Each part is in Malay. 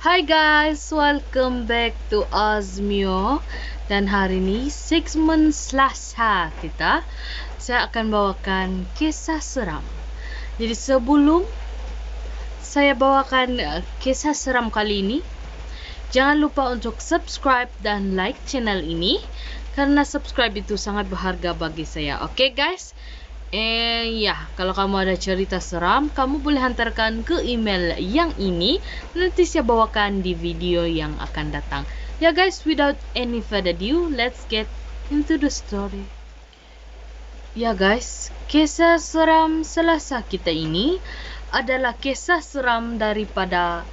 Hi guys, welcome back to Azmio. Dan hari ini segmen Selasa kita, saya akan bawakan kisah seram. Jadi sebelum saya bawakan kisah seram kali ini, jangan lupa untuk subscribe dan like channel ini, karena subscribe itu sangat berharga bagi saya. Oke guys? Kalau kamu ada cerita seram, kamu boleh hantarkan ke email yang ini. Nanti saya bawakan di video yang akan datang. Ya guys, without any further ado, let's get into the story. Ya guys, kisah seram Selasa kita ini adalah kisah seram daripada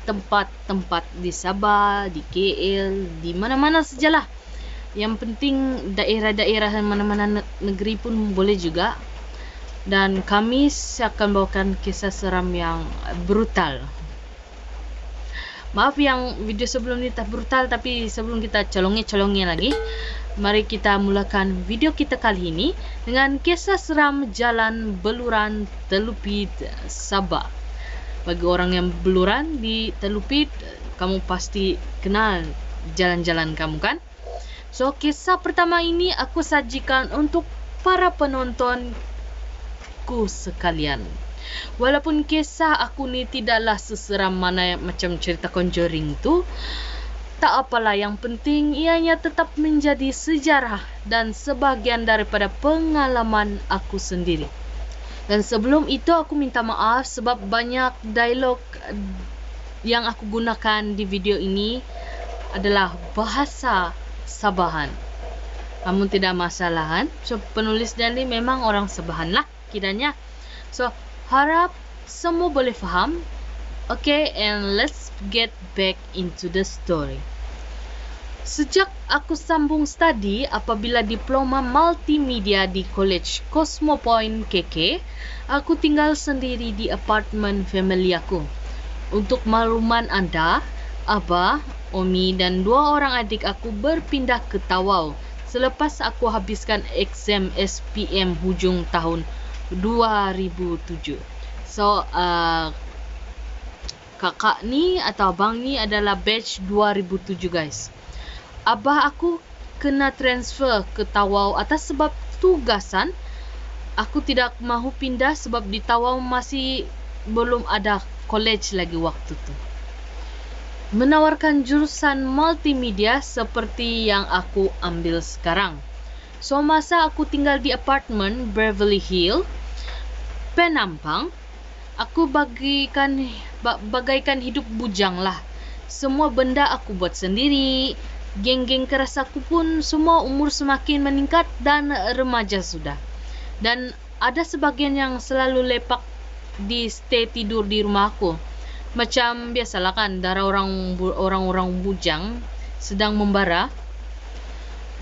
tempat-tempat di Sabah, di KL, di mana-mana sajalah. Yang penting daerah-daerah mana-mana negeri pun boleh juga. Dan kami akan bawakan kisah seram yang brutal. Maaf yang video sebelum ini tak brutal, tapi sebelum kita colongnya lagi, mari kita mulakan video kita kali ini dengan kisah seram Jalan Beluran Telupit, Sabah. Bagi orang yang beluran di Telupit, kamu pasti kenal jalan-jalan kamu kan? So, kisah pertama ini aku sajikan untuk para penontonku sekalian. Walaupun kisah aku ni tidaklah seseram mana macam cerita Conjuring tu, tak apalah, yang penting ianya tetap menjadi sejarah dan sebahagian daripada pengalaman aku sendiri. Dan sebelum itu aku minta maaf sebab banyak dialog yang aku gunakan di video ini adalah bahasa Sabahan. Namun tidak masalah kan? So, penulis dan ni memang orang Sabahan lah kiranya. So, harap semua boleh faham. Okay, and let's get back into the story. Sejak aku sambung studi apabila diploma multimedia di College Cosmo Point KK, aku tinggal sendiri di apartmen family aku. Untuk makluman anda, Abah, Omi dan 2 orang adik aku berpindah ke Tawau selepas aku habiskan exam SPM hujung tahun 2007. So, kakak ni atau abang ni adalah batch 2007 guys. Abah aku kena transfer ke Tawau atas sebab tugasan. Aku tidak mahu pindah sebab di Tawau masih belum ada college lagi waktu tu. Menawarkan jurusan multimedia seperti yang aku ambil sekarang. So, masa aku tinggal di apartmen Beverly Hills, Penampang, aku bagaikan hidup bujang lah. Semua benda aku buat sendiri. Geng-geng keras aku pun semua umur semakin meningkat dan remaja sudah. Dan ada sebagian yang selalu lepak di stay tidur di rumah aku. Macam biasalah kan, darah orang-orang bujang sedang membara.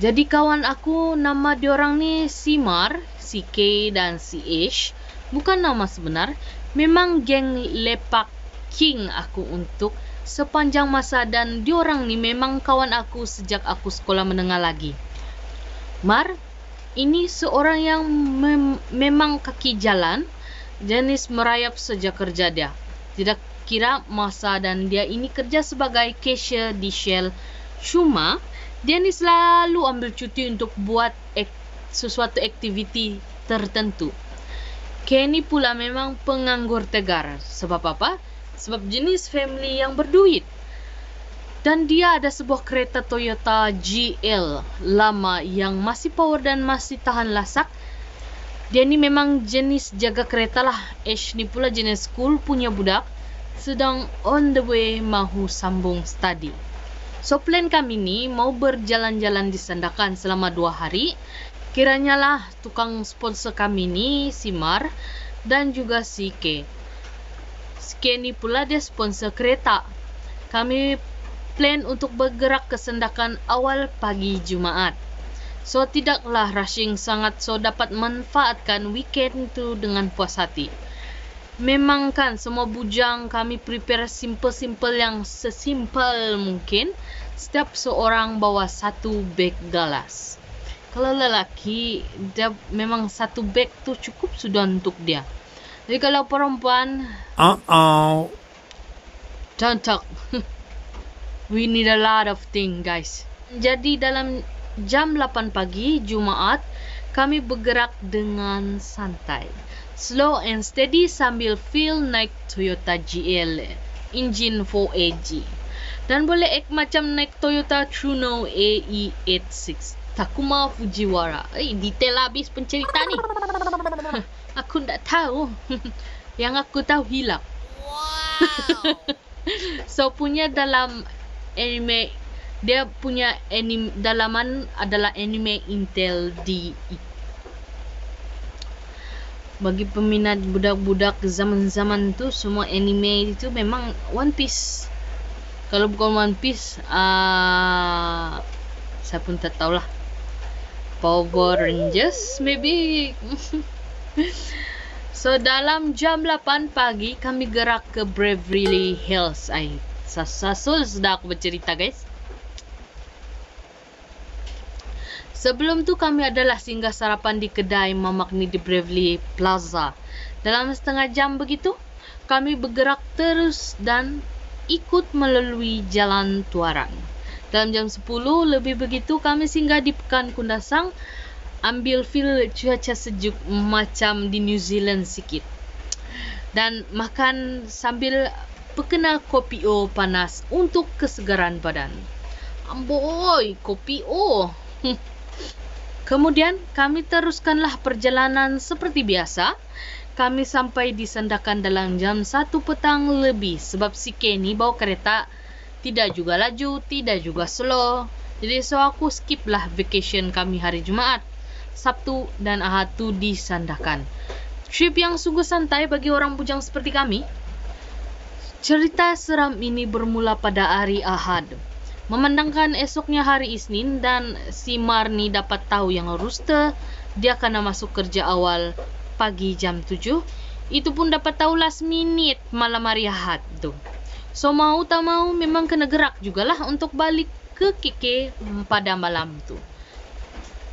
Jadi kawan aku, nama diorang ni Simar, si K dan si Ish, bukan nama sebenar. Memang geng lepak king aku untuk sepanjang masa, dan diorang ni memang kawan aku sejak aku sekolah menengah lagi. Mar, ini seorang yang memang kaki jalan, jenis merayap sejak kerja dia. Tidak kira masa, dan dia ini kerja sebagai cashier di Shell. Cuma dia ni selalu ambil cuti untuk buat sesuatu aktiviti tertentu. Kenny pula memang penganggur tegar. Sebab apa? Sebab jenis family yang berduit. Dan dia ada sebuah kereta Toyota GL lama yang masih power dan masih tahan lasak. Dia ni memang jenis jaga kereta lah. Ash ni pula jenis school punya budak, sedang on the way mahu sambung study. So, plan kami ni mau berjalan-jalan di Sandakan selama 2 hari. Kiranya lah tukang sponsor kami ni si Mar dan juga si K. Si K ni pula dia sponsor kereta. Kami plan untuk bergerak ke Sandakan awal pagi Jumaat. So, tidaklah rushing sangat, so dapat manfaatkan weekend tu dengan puas hati. Memang kan semua bujang kami prepare simple-simple yang sesimpel mungkin. Setiap seorang bawa 1 beg galas. Kalau lelaki, dia memang 1 beg tu cukup sudah untuk dia. Jadi kalau perempuan, Don't talk. We need a lot of things, guys. Jadi dalam jam 8 pagi Jumaat, kami bergerak dengan santai, slow and steady sambil feel naik Toyota GL engine 4AG. Dan boleh macam naik Toyota Truno AE86 Takuma Fujiwara. Detail habis pencerita ni. Aku tak tahu. Yang aku tahu hilang. Wow. So punya dalam anime, dia punya anime dalaman adalah anime Intel DE. Bagi peminat budak-budak zaman-zaman tu, semua anime itu memang One Piece. Kalau bukan One Piece, saya pun tak tahulah. Power Rangers maybe. So dalam jam 8 pagi kami gerak ke Beverly Hills. Sasul sudah aku bercerita, guys. Sebelum tu kami adalah singgah sarapan di kedai mamak ni di Beverly Plaza. Dalam setengah jam begitu, kami bergerak terus dan ikut melalui jalan Tuarang. Dalam jam 10 lebih begitu, kami singgah di Pekan Kundasang, ambil feel cuaca sejuk macam di New Zealand sikit. Dan makan sambil berkena kopi O panas untuk kesegaran badan. Amboi, kopi O. Kemudian kami teruskanlah perjalanan seperti biasa. Kami sampai di Sandakan dalam jam 1 petang lebih sebab si Kenny bawa kereta tidak juga laju, tidak juga slow. Jadi so aku skip lah vacation kami hari Jumaat, Sabtu dan Ahad tu di Sandakan. Trip yang sungguh santai bagi orang bujang seperti kami. Cerita seram ini bermula pada hari Ahad. Memandangkan esoknya hari Isnin dan si Marni dapat tahu yang rooster dia kena masuk kerja awal pagi jam 7. Itu pun dapat tahu last minute malam hari Ahad tu. So mau tak mau memang kena gerak jugalah untuk balik ke KK pada malam tu.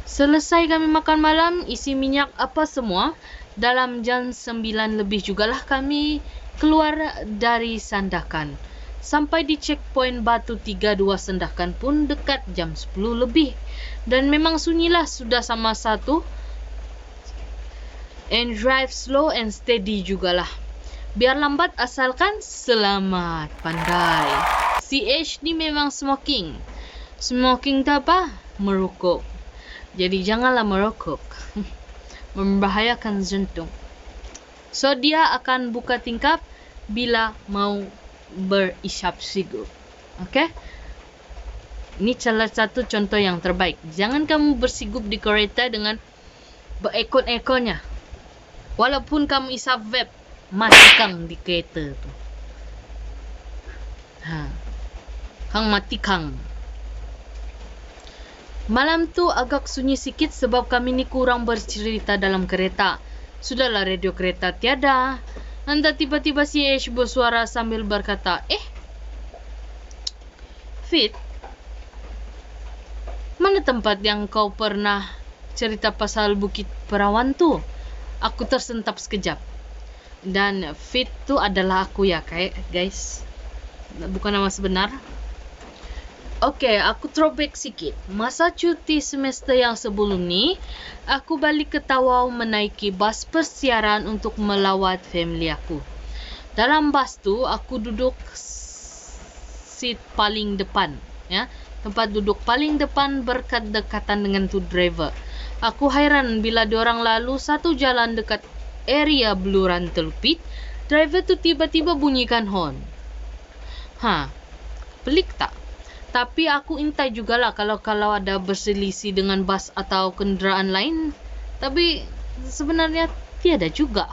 Selesai kami makan malam, isi minyak apa semua, dalam jam 9 lebih jugalah kami keluar dari Sandakan. Sampai di checkpoint Batu 32 Sandakan pun dekat jam 10 lebih. Dan memang sunyilah sudah sama satu. And drive slow and steady jugalah. Biar lambat asalkan selamat. Pandai. Si H ni memang smoking. Smoking tu apa? Merokok. Jadi janganlah merokok. Membahayakan jantung. So dia akan buka tingkap bila mau berisap sigur. Okay? Ini salah satu contoh yang terbaik. Jangan kamu bersigup di kereta dengan berekor-ekornya. Walaupun kamu isap vape, mati kang di kereta tu. Kang mati kang. Malam tu agak sunyi sikit sebab kami ni kurang bercerita dalam kereta. Sudahlah radio kereta tiada. Entah tiba-tiba si Ash bersuara sambil berkata, Fit, mana tempat yang kau pernah cerita pasal Bukit Perawan tu? Aku tersentak sekejap. Dan Fit tu adalah aku ya, guys. Bukan nama sebenar. Okey, aku throwback sikit. Masa cuti semester yang sebelum ni, aku balik ke Tawau menaiki bas persiaran untuk melawat family aku. Dalam bas tu, aku duduk seat paling depan. Ya, tempat duduk paling depan berdekatan dengan tu driver. Aku hairan bila diorang lalu satu jalan dekat area Bluran Telpit, driver tu tiba-tiba bunyikan horn. Pelik tak? Tapi aku intai jugalah kalau ada berselisih dengan bas atau kenderaan lain. Tapi sebenarnya tiada juga.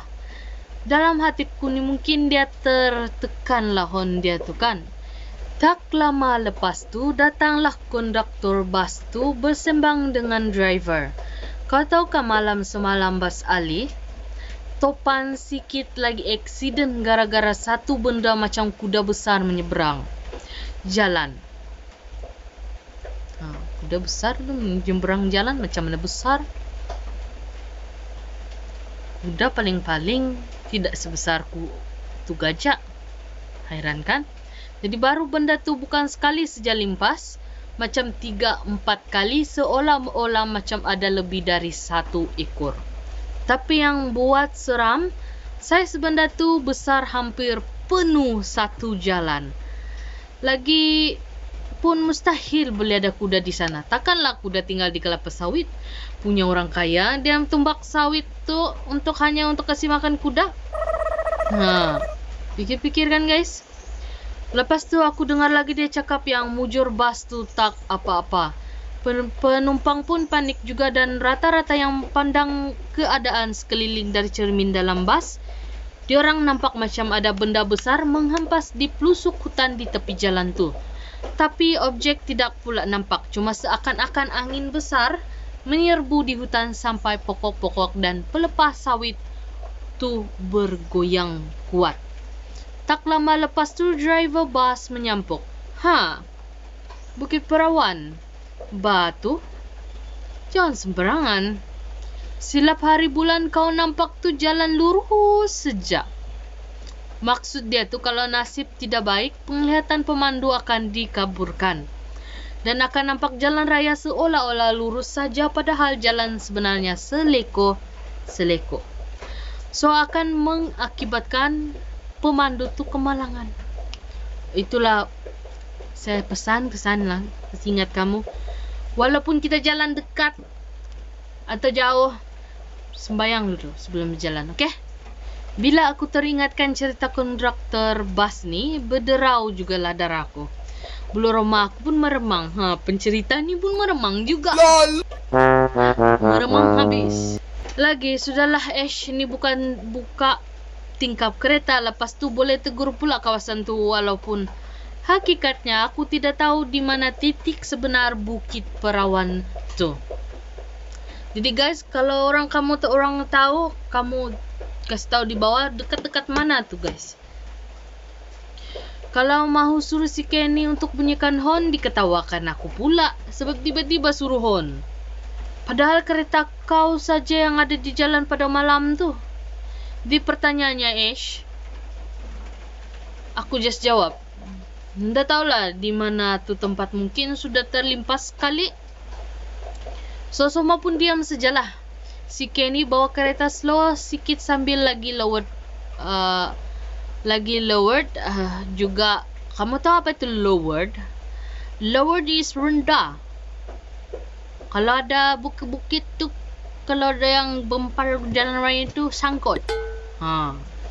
Dalam hatiku ni mungkin dia tertekan lah horn dia tu kan. Tak lama lepas tu datanglah konduktor bas tu bersembang dengan driver. Kau tahukah malam semalam bas Ali? Topan sikit lagi aksiden gara-gara satu benda macam kuda besar menyeberang jalan. Kuda besar tu menyeberang jalan macam mana besar? Kuda paling-paling tidak sebesar tu gajah. Hairan kan? Jadi baru benda tu bukan sekali saja limpas, macam 3-4 kali, seolah-olah macam ada lebih dari 1 ekor. Tapi yang buat seram, saiz benda tu besar hampir penuh satu jalan. Lagi pun mustahil boleh ada kuda di sana. Takkanlah kuda tinggal di kelapa sawit. Punya orang kaya, dia tumbak sawit tu hanya untuk kasih makan kuda. Pikir-pikir kan guys. Lepas tu aku dengar lagi dia cakap yang mujur bas tu tak apa-apa. Penumpang pun panik juga dan rata-rata yang pandang keadaan sekeliling dari cermin dalam bas, diorang nampak macam ada benda besar menghampas di pelusuk hutan di tepi jalan tu. Tapi objek tidak pula nampak, cuma seakan-akan angin besar menyerbu di hutan sampai pokok-pokok dan pelepah sawit tu bergoyang kuat. Tak lama lepas tu driver bas menyampuk. Bukit Perawan. Batu? Jangan sembarangan. Silap hari bulan kau nampak tu jalan lurus saja. Maksud dia tu kalau nasib tidak baik, penglihatan pemandu akan dikaburkan. Dan akan nampak jalan raya seolah-olah lurus saja padahal jalan sebenarnya seleko-seleko. So akan mengakibatkan pemandu tu kemalangan. Itulah saya pesan lah, ingat kamu. Walaupun kita jalan dekat atau jauh, sembayang dulu sebelum berjalan, okey? Bila aku teringatkan cerita konduktor bas ni, berderau jugalah darahku. Bulu roma aku pun meremang. Pencerita ni pun meremang juga. Meremang habis. Lagi, sudahlah Ash, ni bukan buka tingkap kereta. Lepas tu boleh tegur pula kawasan tu, walaupun hakikatnya aku tidak tahu di mana titik sebenar Bukit Perawan tu. Jadi guys, kalau kamu tahu, kamu kasih tahu di bawah dekat-dekat mana tuh guys. Kalau mahu suruh si Kenny untuk bunyikan horn, diketawakan aku pula sebab tiba-tiba suruh horn. Padahal kereta kau saja yang ada di jalan pada malam tu. Di pertanyaannya Ash, aku just jawab, ndak tahulah di mana tu tempat, mungkin sudah terlimpas kali. So semua pun diam sajalah. Si Kenny bawa kereta slow sikit sambil lagi lowered juga. Kamu tahu apa itu lowered? Lowered is rendah. Kalau ada bukit-bukit tu, kalau ada yang bempar jalan raya tu sangkut.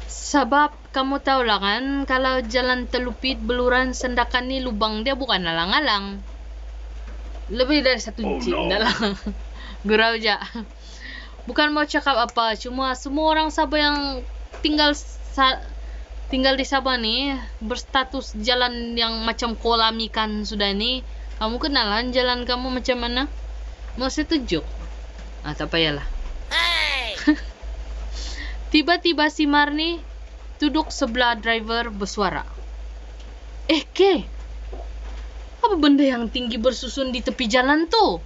Sebab kamu tahu lah kan, kalau jalan telupit beluran sendakan ni lubang dia bukan alang-alang. Lebih dari 1 inci dalam. Gurau je. Bukan mau cakap apa, cuma semua orang Sabah yang tinggal di Sabah ni berstatus jalan yang macam kolam ikan sudah ni. Kamu kenalan jalan kamu macam mana? Mau saya tunjuk? Tak payahlah. Hey! Tiba-tiba si Marni duduk sebelah driver bersuara. Ke? Apa benda yang tinggi bersusun di tepi jalan tu?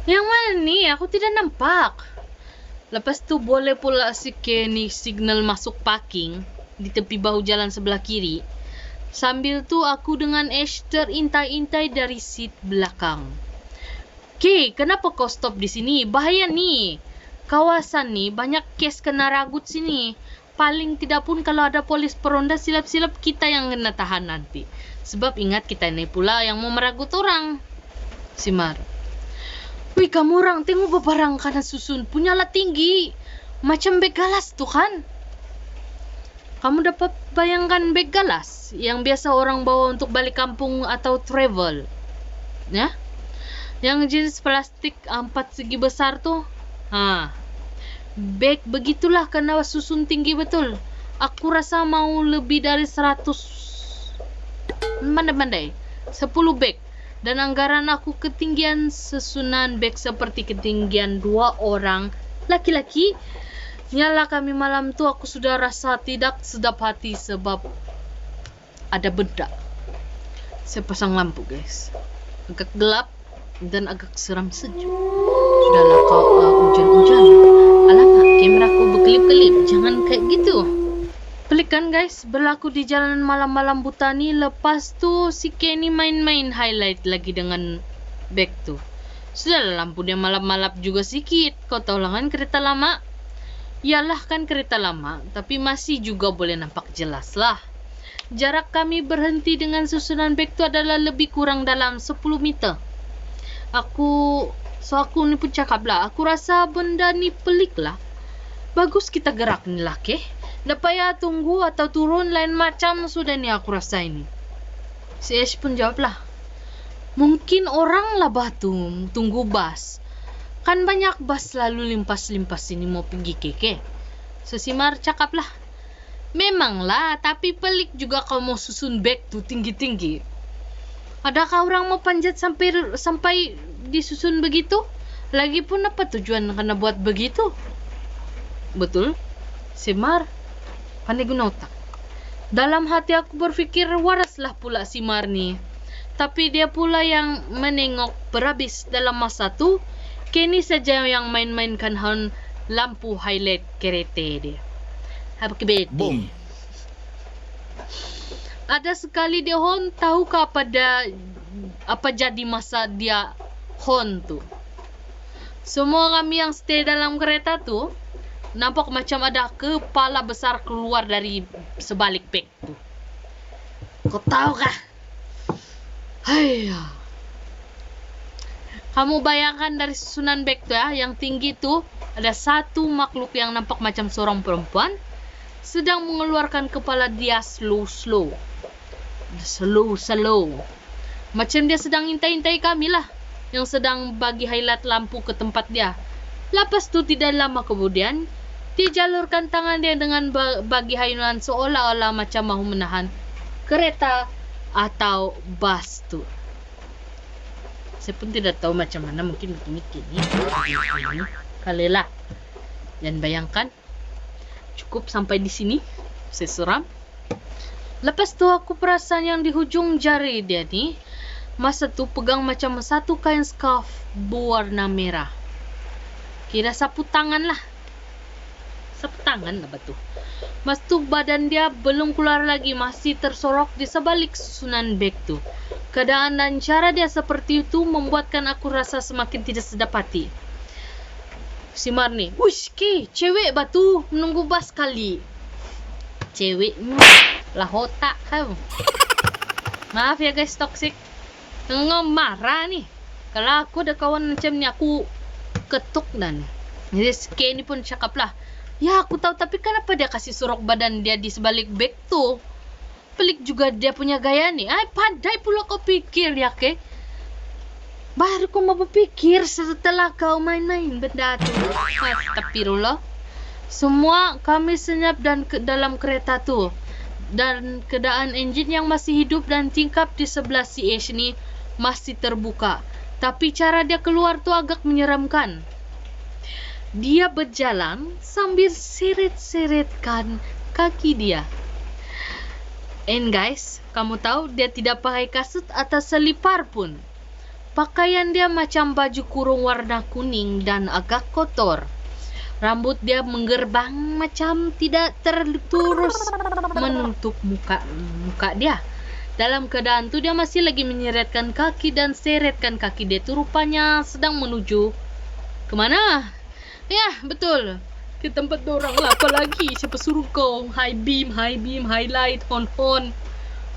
Yang mana ni? Aku tidak nampak. Lepas tu boleh pula si Kenny signal masuk parking di tepi bahu jalan sebelah kiri. Sambil tu aku dengan Ash terintai-intai dari seat belakang. Kenapa kau stop di sini? Bahaya ni. Kawasan ni banyak kes kena ragut sini. Paling tidak pun kalau ada polis peronda, silap-silap kita yang kena tahan nanti. Sebab ingat kita ni pula yang mau meragut orang. Simar. Wih, kamu orang tengok beberang kanan susun. Punyalah tinggi. Macam beg galas tu kan? Kamu dapat bayangkan beg galas yang biasa orang bawa untuk balik kampung atau travel. Ya? Yang jenis plastik 4 segi besar tu. Beg begitulah kena susun tinggi betul. Aku rasa mau lebih dari 100. Mandai-mandai 10 beg. Dan anggaran aku ketinggian susunan beg seperti ketinggian 2 orang laki-laki. Nyala kami malam tu aku sudah rasa tidak sedap hati sebab ada benda. Saya pasang lampu guys. Agak gelap dan agak seram sejuk. Sudahlah kau hujan-hujan. Alamak, kameraku berkelip-kelip. Jangan kayak gitu. Pelik kan guys, berlaku di jalanan malam-malam buta nih. Lepas tu si Kenny main-main highlight lagi dengan bag tu. Sudahlah, lampu dia malap-malap juga sikit. Kau tahu lah kan kereta lama. Yalah kan kereta lama, tapi masih juga boleh nampak jelas lah. Jarak kami berhenti dengan susunan bag tu adalah lebih kurang dalam 10 meter. Aku ni pun cakap lah, aku rasa benda ni pelik lah. Bagus kita gerak ni lah, ke? Nggak payah tunggu atau turun, lain macam sudah ni aku rasa ini. Si Ash pun jawab lah, mungkin orang lah batu tunggu bas. Kan banyak bas lalu limpas-limpas sini mau pergi keke. Sesimar cakap lah, memanglah, tapi pelik juga kau mau susun bag tu tinggi-tinggi. Adakah orang mau panjat sampai disusun begitu? Lagipun apa tujuan kena buat begitu? Betul, Simar. Pandai guna otak. Dalam hati aku berfikir waraslah pula Simar ni. Tapi dia pula yang menengok berhabis dalam masa tu. Kenny saja yang main-mainkan lampu highlight kereta dia. Apa kebeti? Boom. Ada sekali dia hon, tahukah apa jadi masa dia hon tu? Semua kami yang stay dalam kereta tu nampak macam ada kepala besar keluar dari sebalik beg tu. Kau tahu kah? Haiya. Kamu bayangkan dari susunan beg tu ya, yang tinggi tu ada satu makhluk yang nampak macam seorang perempuan sedang mengeluarkan kepala dia slow. Macam dia sedang intai-intai kami lah, yang sedang bagi highlight lampu ke tempat dia. Lepas tu tidak lama kemudian dia jalurkan tangan dia dengan bagi hayunan seolah-olah macam mahu menahan kereta atau bas tu. Saya pun tidak tahu macam mana, mungkin begini kalilah. Dan bayangkan, cukup sampai di sini, saya seram. Lepas tu aku perasan yang di hujung jari dia ni, masa tu pegang macam satu kain scarf berwarna merah. Kira sapu tangan lah. Sapu tangan apa tu? Mas tu badan dia belum keluar lagi, masih tersorok di sebalik susunan beg tu. Keadaan dan cara dia seperti itu membuatkan aku rasa semakin tidak sedap hati. Simar ni, "Wush, ke, cewek batu menunggu bas kali." Cewek lah otak kau. Maaf ya guys, toxic. Tengah marah nih. Kalau aku ada kawan macam ni, aku ketuk dan. Jadi Kenny pun cakap lah, ya aku tahu, tapi kenapa dia kasih sorok badan dia di sebalik beg tu? Pelik juga dia punya gaya nih. Pandai pula kau pikir ya, ke? Baru kau mau berpikir setelah kau main-main benda tu. Astagfirullah. Semua kami senyap dalam kereta tu. Dan keadaan enjin yang masih hidup dan tingkap di sebelah si Ash ni masih terbuka. Tapi cara dia keluar tu agak menyeramkan. Dia berjalan sambil seret-seretkan kaki dia. And guys, kamu tahu dia tidak pakai kasut atau selipar pun. Pakaian dia macam baju kurung warna kuning dan agak kotor. Rambut dia menggerbang macam tidak terlurus menutup muka dia. Dalam keadaan tu dia masih lagi menyeretkan kaki dan seretkan kaki dia tu rupanya sedang menuju kemana? Ya, betul. Ke tempat dorang lah. Apalagi siapa suruh kau high beam, highlight, hon.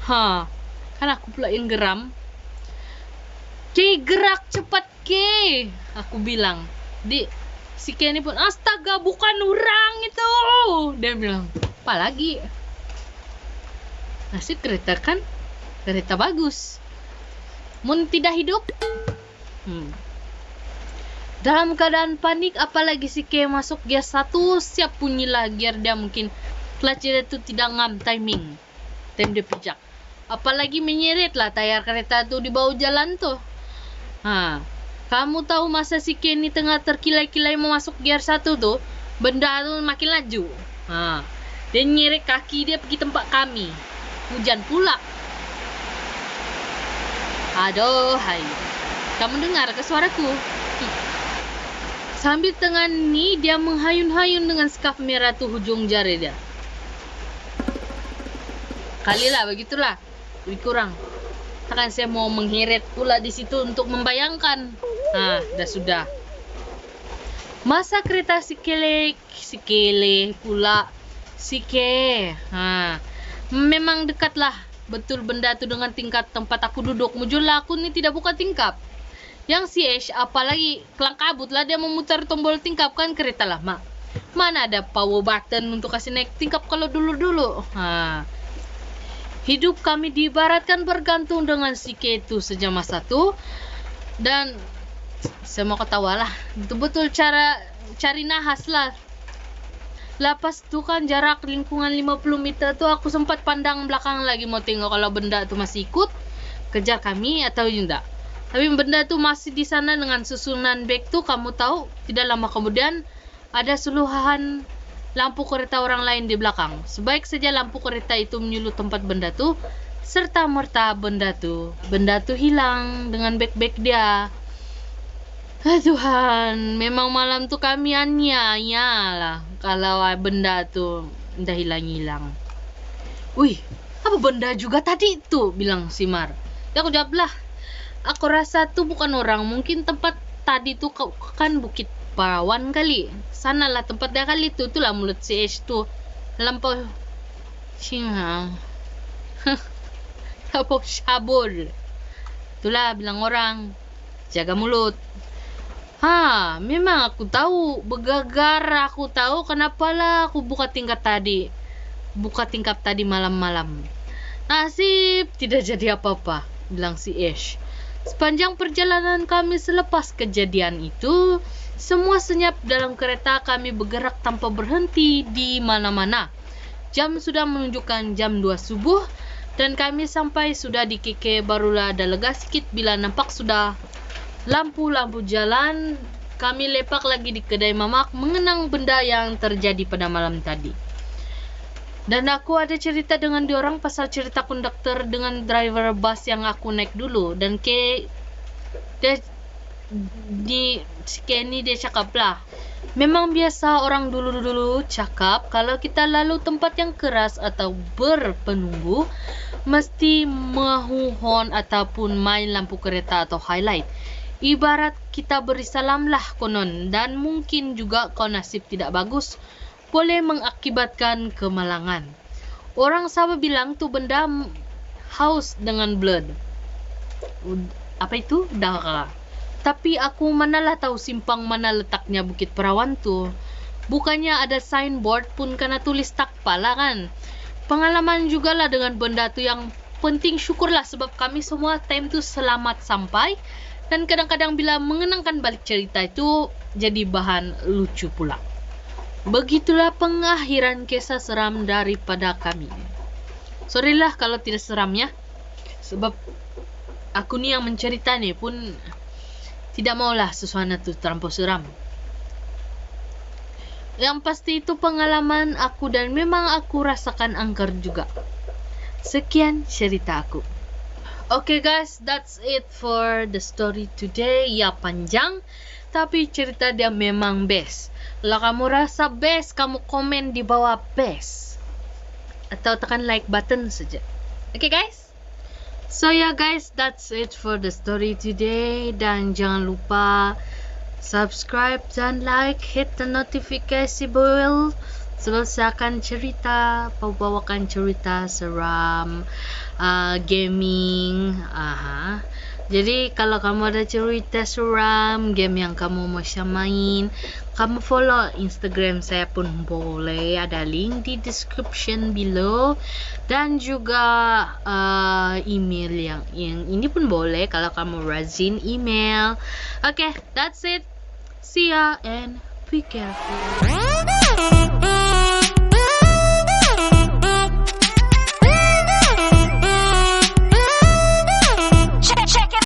Kan aku pula yang geram. Ke, gerak cepat ke, aku bilang. Si Kenny pun, astaga, bukan orang itu. Dia bilang, apa lagi? Nasib kereta kan, kereta bagus. Mun tidak hidup. Dalam keadaan panik, apalagi si Kenny masuk gear 1, siap bunyilah gear dia, mungkin clutch dia tu tidak ngam timing. Dan dia pijak. Apalagi menyeret lah tayar kereta tu di bawah jalan tu. Kamu tahu masa si Kenny tengah terkilai-kilai mau masuk gear 1 tu, benda tu makin laju. Dia nyeret kaki dia pergi tempat kami. Hujan pula. Aduh, hai. Kamu dengar ke suaraku? Sambil tengah ni dia menghayun-hayun dengan scarf merah tu hujung jari dia. kali lah, begitulah. Lebih kurang. Kan saya mau mengheret pula di situ untuk membayangkan. Nah, sudah. Masa kereta Sikele pula. Sike. Memang dekatlah betul benda tu dengan tingkat tempat aku duduk. Mujurlah aku ni tidak buka tingkap. Yang si Ash apalagi kelang kabut lah dia memutar tombol tingkap, kan kereta lama. Mana ada power button untuk kasih naik tingkap kalau dulu-dulu. Hidup kami diibaratkan bergantung dengan Sike itu sejak masa tu. Dan saya mau ketawa lah. Betul-betul cara cari nahas lah. Lepas tu kan jarak lingkungan 50 meter tu aku sempat pandang belakang lagi mau tengok kalau benda tu masih ikut kejar kami atau tidak. Tapi benda tu masih di sana dengan susunan beg tu. Kamu tahu, tidak lama kemudian ada suluhan lampu kereta orang lain di belakang. Sebaik saja lampu kereta itu menyulut tempat benda tu, serta merta benda tu hilang dengan beg-beg dia. Tuhan, memang malam tu kami aniaya lah kalau benda tu dah hilang-hilang. Wih, apa benda juga tadi tu, bilang Simar. Ya aku jawab lah, aku rasa tu bukan orang, mungkin tempat tadi tu kan Bukit Perawan kali. Sanalah tempat dia kali tu, itulah mulut si Ash tu. Lampau singa. Lampau syabul. Itulah bilang orang, jaga mulut. Memang aku tahu, bergegar aku tahu kenapa lah aku buka tingkap tadi malam-malam. Nasib tidak jadi apa-apa, bilang si Ash. Sepanjang perjalanan kami selepas kejadian itu, semua senyap dalam kereta kami bergerak tanpa berhenti di mana-mana. Jam sudah menunjukkan jam 2 subuh dan kami sampai sudah di KK. Barulah ada lega sikit bila nampak sudah lampu-lampu jalan. Kami lepak lagi di kedai mamak mengenang benda yang terjadi pada malam tadi. Dan aku ada cerita dengan diorang pasal cerita konduktor dengan driver bus yang aku naik dulu. Dan Kenny dia cakap lah, memang biasa orang dulu-dulu cakap kalau kita lalu tempat yang keras atau berpenunggu mesti mahu horn ataupun main lampu kereta atau highlight. Ibarat kita beri salam lah konon, dan mungkin juga kalau nasib tidak bagus boleh mengakibatkan kemalangan. Orang sahabat bilang tu benda haus dengan blood. Apa itu? Darah. Tapi aku manalah tahu simpang mana letaknya Bukit Perawan tu. Bukannya ada signboard pun kena tulis takpala kan. Pengalaman jugalah dengan benda tu, yang penting syukurlah sebab kami semua time tu selamat sampai. Dan kadang-kadang bila mengenangkan balik cerita itu jadi bahan lucu pula. Begitulah pengakhiran kisah seram daripada kami. Sorry lah kalau tidak seram ya. Sebab aku ni yang mencerita ni pun tidak maulah sesuatu tu terlampau seram. Yang pasti itu pengalaman aku dan memang aku rasakan angker juga. Sekian cerita aku. Okay guys, that's it for the story today. Ya panjang, tapi cerita dia memang best. Kalau kamu rasa best, kamu komen di bawah best. Atau tekan like button saja. Okay guys? So yeah guys, that's it for the story today. Dan jangan lupa subscribe dan like, hit the notification bell. Sebab saya akan bawakan cerita seram, gaming. Jadi kalau kamu ada cerita seram, game yang kamu mau main, kamu follow Instagram saya pun boleh. Ada link di description below. Dan juga email yang ini pun boleh kalau kamu rajin email. Okay, that's it. See ya and be careful.